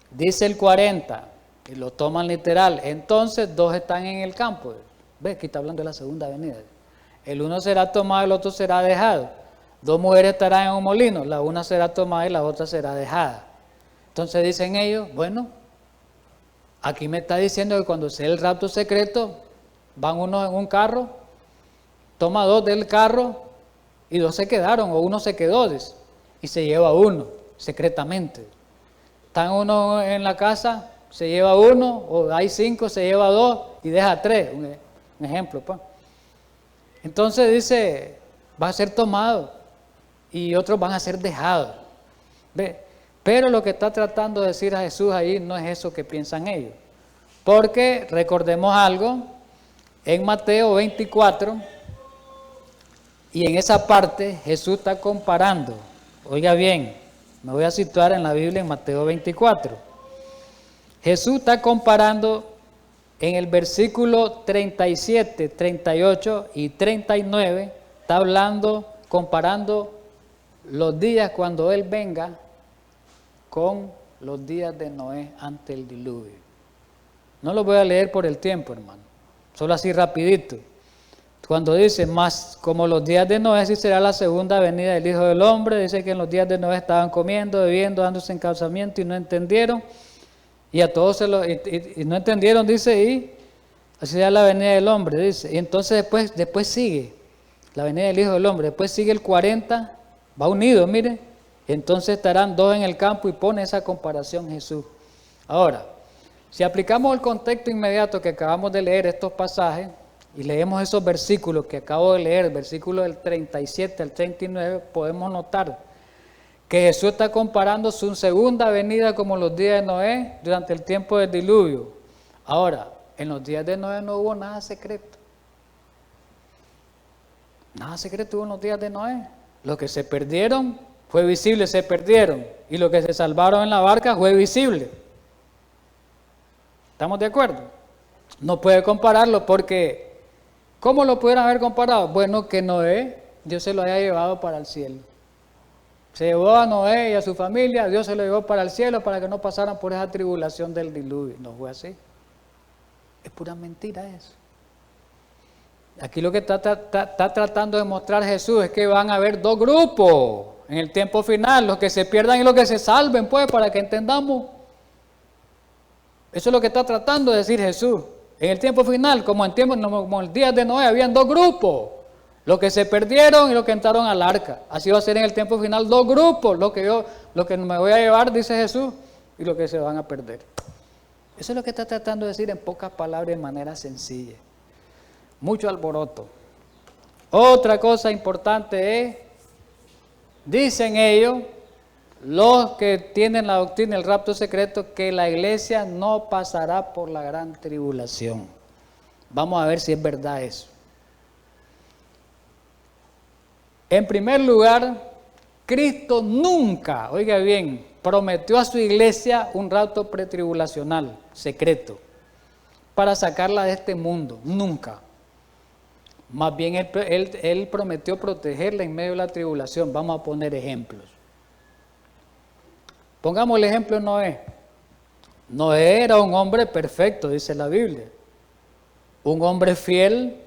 [SPEAKER 1] Dice el 40, y lo toman literal. Entonces 2 están en el campo. ¿Ves? Aquí está hablando de la segunda venida. El uno será tomado, el otro será dejado. 2 mujeres estarán en un molino. La una será tomada y la otra será dejada. Entonces dicen ellos, bueno, aquí me está diciendo que cuando sea el rapto secreto, van unos en un carro, toma 2 del carro y 2 se quedaron, o uno se quedó, dice, y se lleva uno secretamente. Están uno en la casa, se lleva uno, o hay 5, se lleva 2 y deja 3, un ejemplo, pues. Entonces dice, va a ser tomado y otros van a ser dejados. ¿Ve? Pero lo que está tratando de decir a Jesús ahí no es eso que piensan ellos. Porque recordemos algo, en Mateo 24, y en esa parte Jesús está comparando, oiga bien, me voy a situar en la Biblia en Mateo 24. Jesús está comparando en el versículo 37, 38 y 39, está hablando, comparando los días cuando Él venga con los días de Noé ante el diluvio. No lo voy a leer por el tiempo, hermano, solo así rapidito. Cuando dice, más como los días de Noé, así será la segunda venida del Hijo del Hombre. Dice que en los días de Noé estaban comiendo, bebiendo, dándose en casamiento y no entendieron. Y a todos y no entendieron, dice, y así será la venida del hombre, dice. Y entonces después sigue la venida del Hijo del Hombre. Después sigue el 40, va unido, mire. Entonces estarán 2 en el campo y pone esa comparación Jesús. Ahora, si aplicamos el contexto inmediato que acabamos de leer estos pasajes, y leemos esos versículos que acabo de leer, el versículo del 37 al 39, podemos notar que Jesús está comparando su segunda venida como los días de Noé durante el tiempo del diluvio. Ahora, en los días de Noé no hubo nada secreto. Nada secreto hubo en los días de Noé. Lo que se perdieron fue visible, se perdieron. Y lo que se salvaron en la barca fue visible. ¿Estamos de acuerdo? No puede compararlo porque... ¿Cómo lo pudieran haber comparado? Bueno, que Noé, Dios se lo haya llevado para el cielo. Se llevó a Noé y a su familia, Dios se lo llevó para el cielo para que no pasaran por esa tribulación del diluvio. No fue así. Es pura mentira eso. Aquí lo que está tratando de mostrar Jesús es que van a haber dos grupos en el tiempo final, los que se pierdan y los que se salven, pues, para que entendamos. Eso es lo que está tratando de decir Jesús. En el tiempo final, como en el día de Noé, habían dos grupos. Los que se perdieron y los que entraron al arca. Así va a ser en el tiempo final dos grupos. Lo que me voy a llevar, dice Jesús, y los que se van a perder. Eso es lo que está tratando de decir en pocas palabras, de manera sencilla. Mucho alboroto. Otra cosa importante es, dicen ellos, los que tienen la doctrina del rapto secreto, que la iglesia no pasará por la gran tribulación. Vamos a ver si es verdad eso. En primer lugar, Cristo nunca, oiga bien, prometió a su iglesia un rapto pretribulacional, secreto, para sacarla de este mundo, nunca. Más bien él prometió protegerla en medio de la tribulación. Vamos a poner ejemplos. Pongamos el ejemplo de Noé. Noé era un hombre perfecto, dice la Biblia. Un hombre fiel,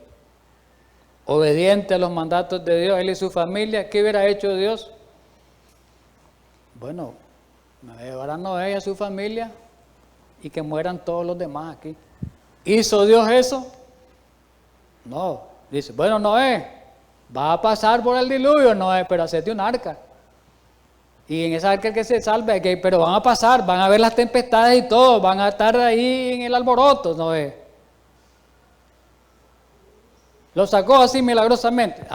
[SPEAKER 1] obediente a los mandatos de Dios, él y su familia. ¿Qué hubiera hecho Dios? Bueno, me voy a llevar a Noé y a su familia y que mueran todos los demás aquí. ¿Hizo Dios eso? No. Dice, bueno, Noé, va a pasar por el diluvio, Noé, pero hacete un arca. Y en esa arca el que se salve, pero van a pasar, van a ver las tempestades y todo, van a estar ahí en el alboroto, Noé. Lo sacó así milagrosamente.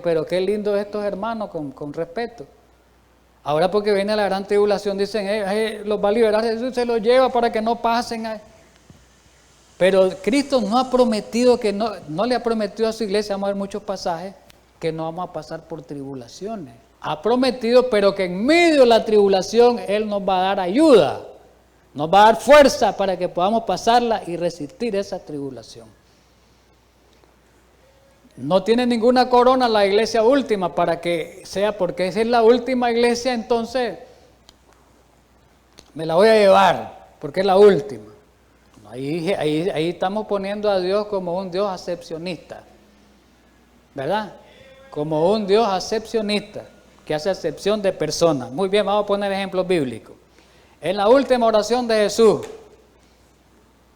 [SPEAKER 1] Pero qué lindo estos hermanos, con respeto. Ahora porque viene la gran tribulación, dicen, los va a liberar Jesús, se los lleva para que no pasen. Pero Cristo no ha prometido, no le ha prometido a su iglesia, vamos a ver muchos pasajes, que no vamos a pasar por tribulaciones. Ha prometido, pero que en medio de la tribulación Él nos va a dar ayuda, nos va a dar fuerza para que podamos pasarla y resistir esa tribulación. No tiene ninguna corona la iglesia última para que sea, porque esa es la última iglesia, entonces me la voy a llevar, porque es la última. Ahí estamos poniendo a Dios como un Dios acepcionista, ¿verdad? Como un Dios acepcionista, que hace acepción de personas. Muy bien, vamos a poner ejemplos bíblicos. En la última oración de Jesús,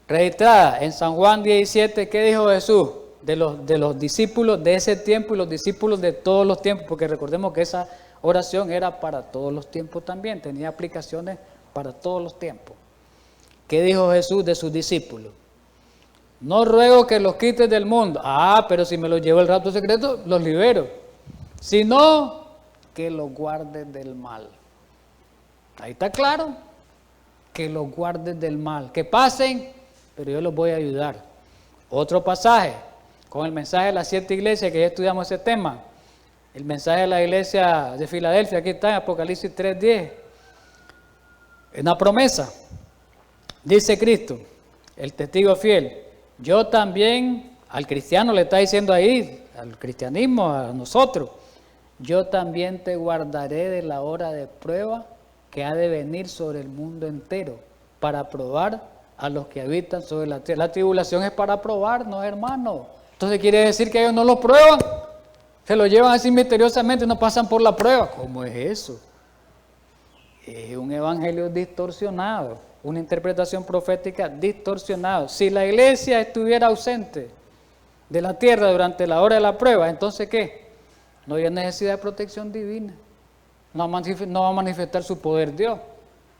[SPEAKER 1] registrada en San Juan 17, ¿qué dijo Jesús? De los discípulos de ese tiempo y los discípulos de todos los tiempos, porque recordemos que esa oración era para todos los tiempos también, tenía aplicaciones para todos los tiempos. ¿Qué dijo Jesús de sus discípulos? No ruego que los quites del mundo. Pero si me los llevo el rapto secreto, los libero. Sino que los guardes del mal. Ahí está claro. Que los guardes del mal. Que pasen, pero yo los voy a ayudar. Otro pasaje, con el mensaje de las 7 iglesias, que ya estudiamos ese tema. El mensaje de la iglesia de Filadelfia, aquí está en Apocalipsis 3:10. Es una promesa. Dice Cristo, el testigo fiel, yo también, al cristiano le está diciendo ahí, al cristianismo, a nosotros, yo también te guardaré de la hora de prueba que ha de venir sobre el mundo entero, para probar a los que habitan sobre la tierra. La tribulación es para probarnos, hermano. Entonces quiere decir que ellos no lo prueban, se lo llevan así misteriosamente y no pasan por la prueba. ¿Cómo es eso? Es un evangelio distorsionado. Una interpretación profética distorsionada. Si la iglesia estuviera ausente de la tierra durante la hora de la prueba, entonces ¿qué? No había necesidad de protección divina. No va a manifestar su poder Dios.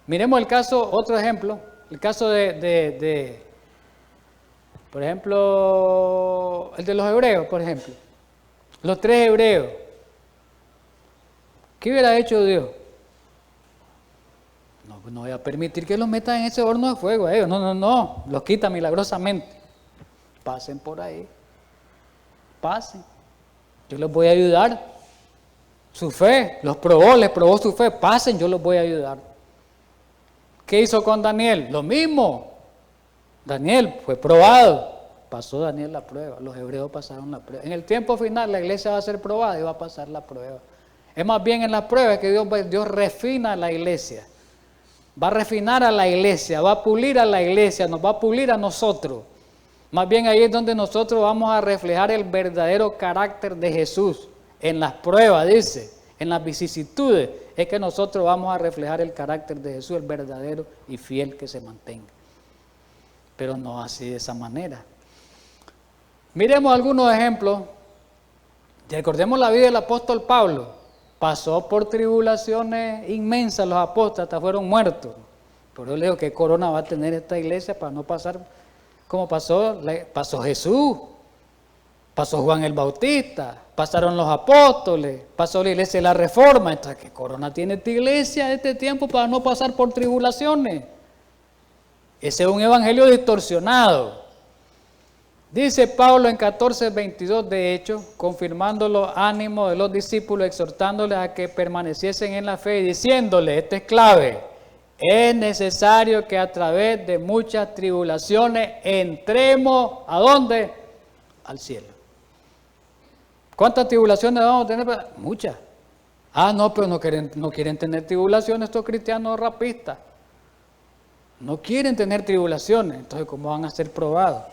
[SPEAKER 1] Miremos el caso, otro ejemplo, el caso por ejemplo, el de los hebreos, por ejemplo. Los 3 hebreos. ¿Qué hubiera hecho Dios? No voy a permitir que los metan en ese horno de fuego a ellos. No, los quita milagrosamente. Pasen por ahí. Pasen. Yo les voy a ayudar. Su fe, les probó su fe. Pasen, yo los voy a ayudar. ¿Qué hizo con Daniel? Lo mismo. Daniel fue probado. Pasó Daniel la prueba. Los hebreos pasaron la prueba. En el tiempo final la iglesia va a ser probada y va a pasar la prueba. Es más bien en las pruebas que Dios refina a la iglesia. Va a refinar a la iglesia, va a pulir a la iglesia, nos va a pulir a nosotros. Más bien ahí es donde nosotros vamos a reflejar el verdadero carácter de Jesús. En las pruebas, dice, en las vicisitudes, es que nosotros vamos a reflejar el carácter de Jesús, el verdadero y fiel que se mantenga. Pero no así de esa manera. Miremos algunos ejemplos. Recordemos la vida del apóstol Pablo. Pasó por tribulaciones inmensas, los apóstatas fueron muertos. Por eso le digo, ¿qué corona va a tener esta iglesia para no pasar como pasó Jesús? Pasó Juan el Bautista, pasaron los apóstoles, pasó la iglesia de la Reforma. Entonces, ¿qué corona tiene esta iglesia de este tiempo para no pasar por tribulaciones? Ese es un evangelio distorsionado. Dice Pablo en 14:22 de hecho, confirmando los ánimos de los discípulos, exhortándoles a que permaneciesen en la fe y diciéndoles, esto es clave, es necesario que a través de muchas tribulaciones entremos, ¿a dónde? Al cielo. ¿Cuántas tribulaciones vamos a tener? Muchas. No, pero no quieren tener tribulaciones estos cristianos rapistas. No quieren tener tribulaciones, entonces ¿cómo van a ser probados?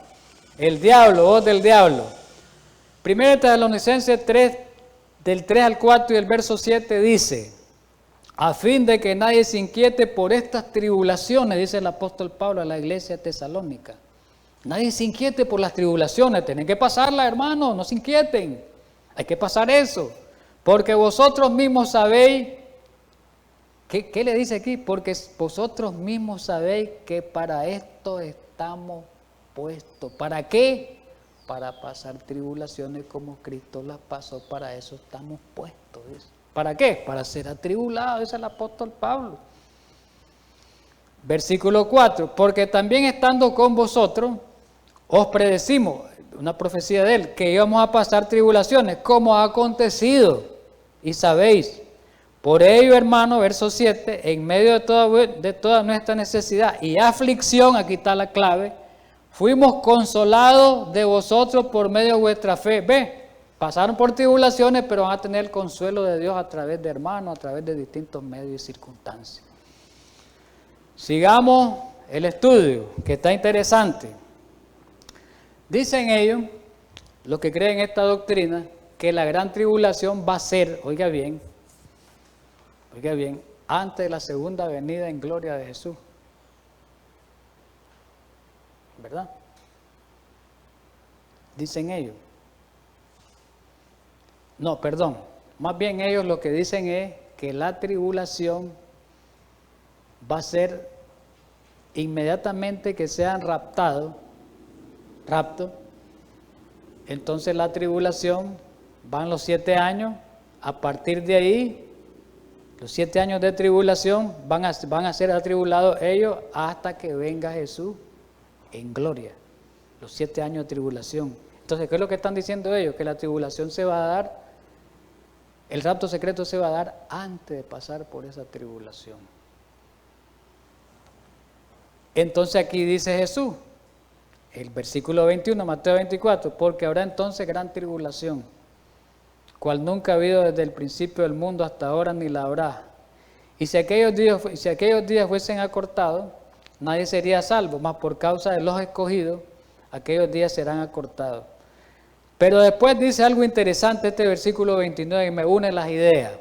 [SPEAKER 1] El diablo, voz del diablo. 1 Tesalonicenses 3, del 3 al 4 y el verso 7 dice, a fin de que nadie se inquiete por estas tribulaciones, dice el apóstol Pablo a la iglesia tesalónica. Nadie se inquiete por las tribulaciones, tienen que pasarlas, hermanos, no se inquieten. Hay que pasar eso, porque vosotros mismos sabéis, ¿qué le dice aquí? Porque vosotros mismos sabéis que para esto estamos puesto. ¿Para qué? Para pasar tribulaciones como Cristo las pasó, para eso estamos puestos. ¿Dice? ¿Para qué? Para ser atribulados, dice el apóstol Pablo. Versículo 4, porque también estando con vosotros, os predecimos, una profecía de él, que íbamos a pasar tribulaciones, como ha acontecido, y sabéis. Por ello, hermano, verso 7, en medio de toda nuestra necesidad y aflicción, aquí está la clave, fuimos consolados de vosotros por medio de vuestra fe. Ve, pasaron por tribulaciones, pero van a tener el consuelo de Dios a través de hermanos, a través de distintos medios y circunstancias. Sigamos el estudio, que está interesante. Dicen ellos, los que creen esta doctrina, que la gran tribulación va a ser, oiga bien, antes de la segunda venida en gloria de Jesús. ¿Verdad? Dicen ellos. No, perdón. Más bien ellos lo que dicen es que la tribulación va a ser inmediatamente que sean rapto. Entonces la tribulación van los 7 años. A partir de ahí, los 7 años de tribulación van a ser atribulados ellos hasta que venga Jesús en gloria, los 7 años de tribulación. Entonces, ¿qué es lo que están diciendo ellos? Que la tribulación se va a dar, el rapto secreto se va a dar antes de pasar por esa tribulación. Entonces aquí dice Jesús, el versículo 21, Mateo 24, porque habrá entonces gran tribulación, cual nunca ha habido desde el principio del mundo hasta ahora ni la habrá. Y si aquellos días fuesen acortados, nadie sería salvo, mas por causa de los escogidos, aquellos días serán acortados. Pero después dice algo interesante este versículo 29 y me une las ideas.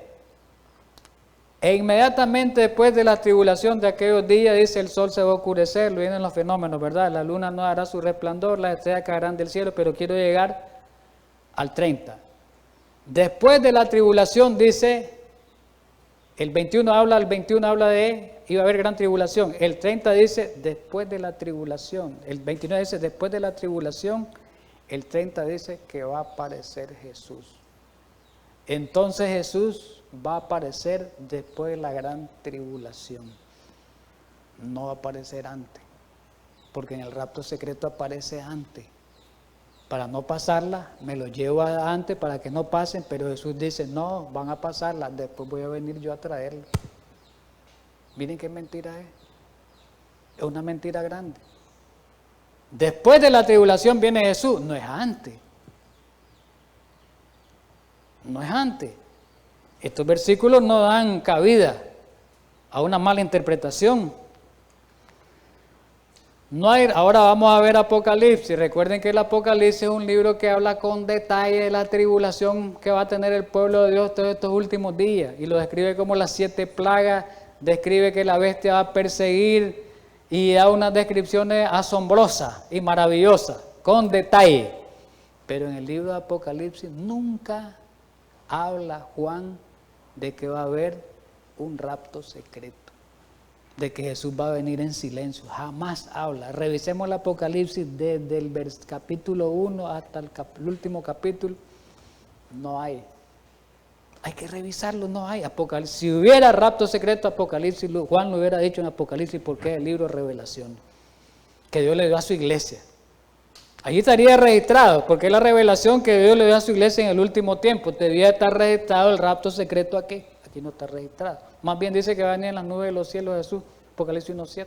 [SPEAKER 1] E inmediatamente después de la tribulación de aquellos días, dice, el sol se va a oscurecer, lo vienen los fenómenos, ¿verdad? La luna no hará su resplandor, las estrellas caerán del cielo, pero quiero llegar al 30. Después de la tribulación, dice, el 21 habla de, iba a haber gran tribulación. El 30 dice, después de la tribulación. El 29 dice, después de la tribulación. El 30 dice que va a aparecer Jesús. Entonces Jesús va a aparecer después de la gran tribulación. No va a aparecer antes. Porque en el rapto secreto aparece antes. Para no pasarla, me lo llevo antes para que no pasen, pero Jesús dice, no, van a pasarla, después voy a venir yo a traerlos. Miren qué mentira es. Es una mentira grande. Después de la tribulación viene Jesús, no es antes. No es antes. Estos versículos no dan cabida a una mala interpretación. Ahora vamos a ver Apocalipsis. Recuerden que el Apocalipsis es un libro que habla con detalle de la tribulación que va a tener el pueblo de Dios todos estos últimos días. Y lo describe como las 7 plagas, describe que la bestia va a perseguir y da unas descripciones asombrosas y maravillosas, con detalle. Pero en el libro de Apocalipsis nunca habla Juan de que va a haber un rapto secreto, de que Jesús va a venir en silencio. Jamás habla. Revisemos el Apocalipsis desde el capítulo 1 hasta el último capítulo. No hay. Hay que revisarlo, no hay. Apocalipsis. Si hubiera rapto secreto, Apocalipsis, Juan lo hubiera dicho en Apocalipsis porque es el libro de revelación que Dios le dio a su iglesia. Allí estaría registrado, porque es la revelación que Dios le dio a su iglesia en el último tiempo. Debía estar registrado el rapto secreto aquí. Aquí no está registrado. Más bien dice que va a venir en las nubes de los cielos Jesús. Apocalipsis 1:7.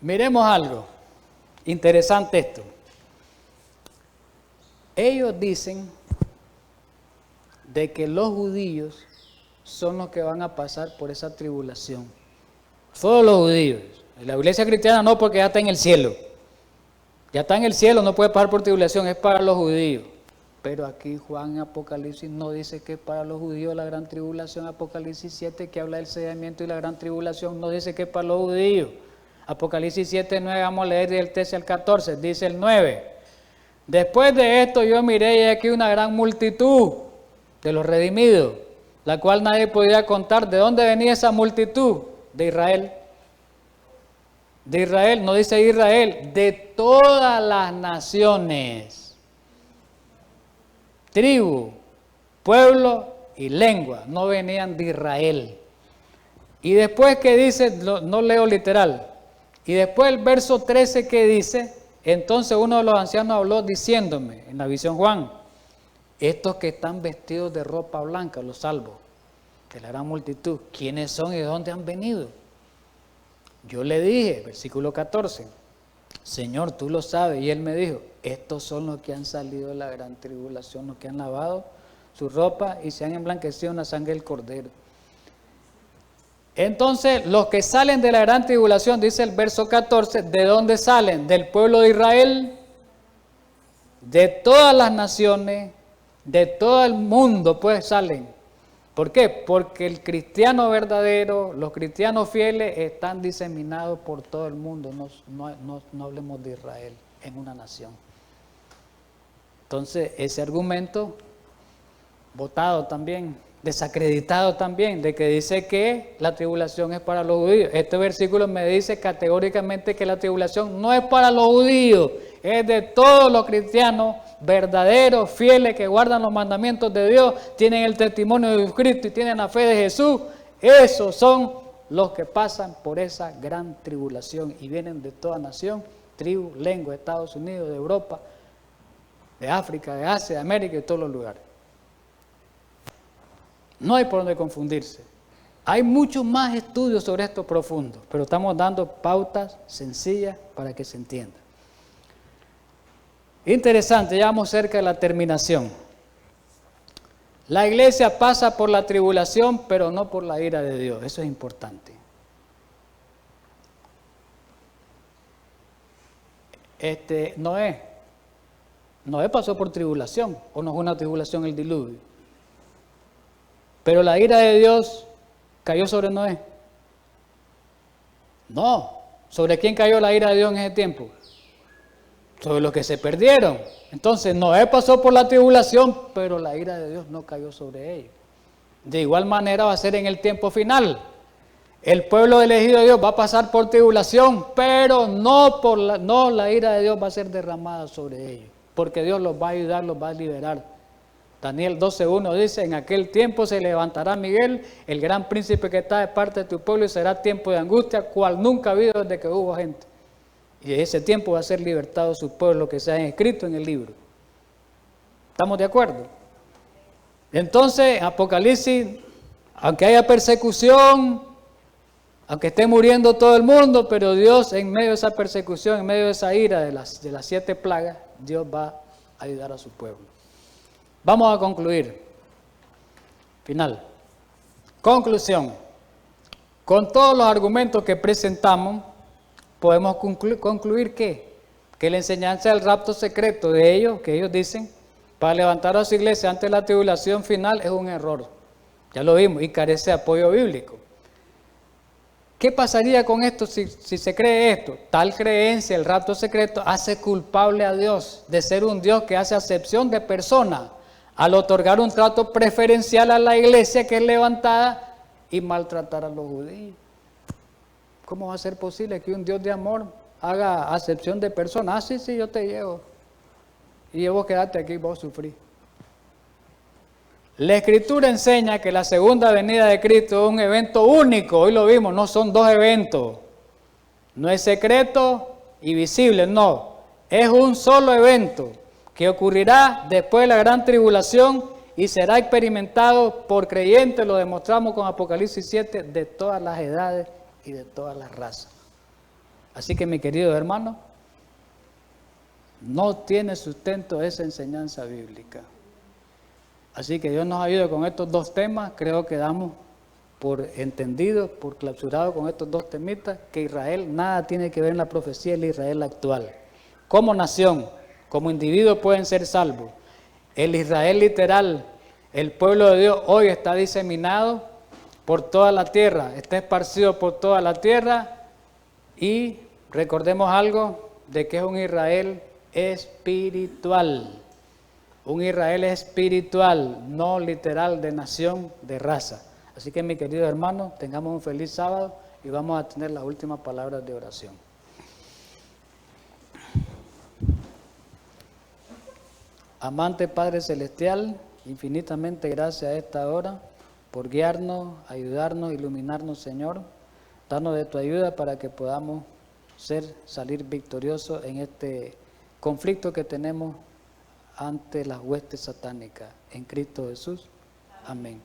[SPEAKER 1] Miremos algo. Interesante esto. Ellos dicen de que los judíos son los que van a pasar por esa tribulación. Todos los judíos. La iglesia cristiana no, porque ya está en el cielo. Ya está en el cielo, no puede pasar por tribulación, es para los judíos. Pero aquí Juan en Apocalipsis no dice que es para los judíos la gran tribulación. Apocalipsis 7, que habla del sellamiento y la gran tribulación, no dice que es para los judíos. Apocalipsis 7:9, vamos a leer del 13 al 14, dice el 9. Después de esto yo miré y aquí una gran multitud de los redimidos, la cual nadie podía contar. ¿De dónde venía esa multitud? De Israel. De Israel, no dice Israel, de todas las naciones, tribu, pueblo y lengua, no venían de Israel. Y después que dice, no leo literal, y después el verso 13 que dice, entonces uno de los ancianos habló diciéndome, en la visión Juan, estos que están vestidos de ropa blanca, los salvos, de la gran multitud, ¿quiénes son y de dónde han venido? Yo le dije, versículo 14, Señor, tú lo sabes. Y él me dijo, estos son los que han salido de la gran tribulación, los que han lavado su ropa y se han emblanquecido en la sangre del Cordero. Entonces, los que salen de la gran tribulación, dice el verso 14, ¿de dónde salen? Del pueblo de Israel, de todas las naciones, de todo el mundo, pues salen. ¿Por qué? Porque el cristiano verdadero, los cristianos fieles están diseminados por todo el mundo. No hablemos de Israel en una nación. Entonces, ese argumento, votado también, desacreditado también, de que dice que la tribulación es para los judíos. Este versículo me dice categóricamente que la tribulación no es para los judíos, es de todos los cristianos verdaderos, fieles, que guardan los mandamientos de Dios, tienen el testimonio de Cristo y tienen la fe de Jesús. Esos son los que pasan por esa gran tribulación y vienen de toda nación, tribu, lengua, Estados Unidos, de Europa, de África, de Asia, de América y de todos los lugares. No hay por dónde confundirse. Hay muchos más estudios sobre esto profundo, pero estamos dando pautas sencillas para que se entienda. Interesante, ya vamos cerca de la terminación. La iglesia pasa por la tribulación, pero no por la ira de Dios. Eso es importante. Noé pasó por tribulación, o no fue una tribulación el diluvio. Pero la ira de Dios cayó sobre Noé. No, ¿sobre quién cayó la ira de Dios en ese tiempo? Sobre los que se perdieron. Entonces Noé pasó por la tribulación, pero la ira de Dios no cayó sobre ellos. De igual manera va a ser en el tiempo final. El pueblo elegido de Dios va a pasar por tribulación, pero no la ira de Dios va a ser derramada sobre ellos, porque Dios los va a ayudar, los va a liberar. Daniel 12:1 dice, en aquel tiempo se levantará Miguel, el gran príncipe que está de parte de tu pueblo, y será tiempo de angustia, cual nunca ha habido desde que hubo gente. Y en ese tiempo va a ser libertado su pueblo, que se ha escrito en el libro. ¿Estamos de acuerdo? Entonces, Apocalipsis, aunque haya persecución, aunque esté muriendo todo el mundo, pero Dios en medio de esa persecución, en medio de esa ira de las 7 plagas, Dios va a ayudar a su pueblo. Vamos a concluir. Final. Conclusión. Con todos los argumentos que presentamos, podemos concluir que la enseñanza del rapto secreto de ellos, que ellos dicen, para levantar a su iglesia ante la tribulación final, es un error. Ya lo vimos, y carece de apoyo bíblico. ¿Qué pasaría con esto si se cree esto? Tal creencia, el rapto secreto, hace culpable a Dios de ser un Dios que hace acepción de personas al otorgar un trato preferencial a la iglesia que es levantada y maltratar a los judíos. ¿Cómo va a ser posible que un Dios de amor haga acepción de personas? Sí, yo te llevo. Y vos quedate aquí, vos sufrís. La Escritura enseña que la segunda venida de Cristo es un evento único. Hoy lo vimos, no son dos eventos. No es secreto y visible, no. Es un solo evento que ocurrirá después de la gran tribulación y será experimentado por creyentes, lo demostramos con Apocalipsis 7, de todas las edades y de todas las razas. Así que, mi querido hermano, no tiene sustento esa enseñanza bíblica. Así que Dios nos ayude con estos dos temas. Creo que damos por entendido, por clausurado con estos dos temitas, que Israel nada tiene que ver en la profecía del Israel actual. Como nación, como individuos pueden ser salvos. El Israel literal, el pueblo de Dios, hoy está diseminado por toda la tierra, está esparcido por toda la tierra, y recordemos algo de que es un Israel espiritual. Un Israel espiritual, no literal, de nación, de raza. Así que, mi querido hermano, tengamos un feliz sábado y vamos a tener las últimas palabras de oración. Amante Padre Celestial, infinitamente gracias a esta hora por guiarnos, ayudarnos, iluminarnos, Señor. Danos de tu ayuda para que podamos salir victoriosos en este conflicto que tenemos ante las huestes satánicas. En Cristo Jesús. Amén.